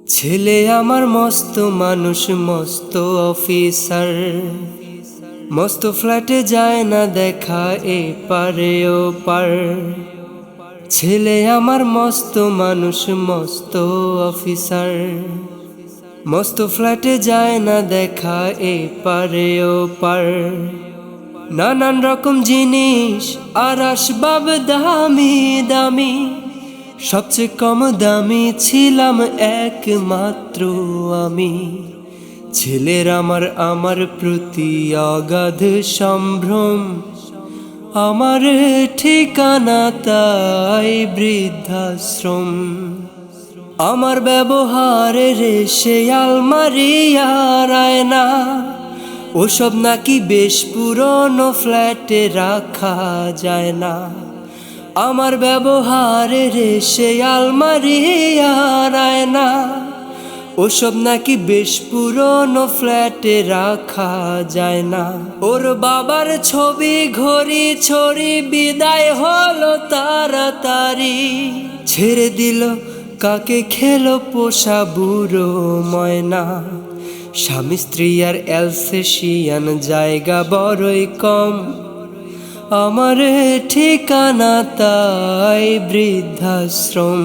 ছেলে আমার মস্ত মানুষ, মস্ত অফিসার, মস্ত ফ্ল্যাটে যায় না দেখা এ পারে ও পার। ছেলে আমার মস্ত মানুষ, মস্ত অফিসার, মস্ত ফ্ল্যাটে যায় না দেখা এ পারে ও পার। নানান রকম জিনিস আর আসবাব দামি দামি, সবচেয়ে কম দামি ছিলাম একমাত্র আমি। ছেলের আমার প্রতি অগাধ সম্ভ্রম, আমার ঠিকানা তাই বৃদ্ধাশ্রম। আমার ব্যবহারের সে আলমারি আর আয়না, ওসব নাকি বেশ পুরনো ফ্ল্যাটে রাখা যায় না। আমার ব্যবহারের সে আলমারি আর আয়না, ওসব নাকি বেশ পুরনো ফ্ল্যাটে রাখা যায় না। ওর বাবার ছবি ঘড়ি ছড়ি বিদায় হলো তাড়াতাড়ি, ছেড়ে দিল কাকে খেলো পোষা বুড়ো ময়না। স্বামী স্ত্রী আর অ্যালসেশিয়ান জায়গা বড়ই কম, আমার ঠিকানা তাই বৃদ্ধাশ্রম।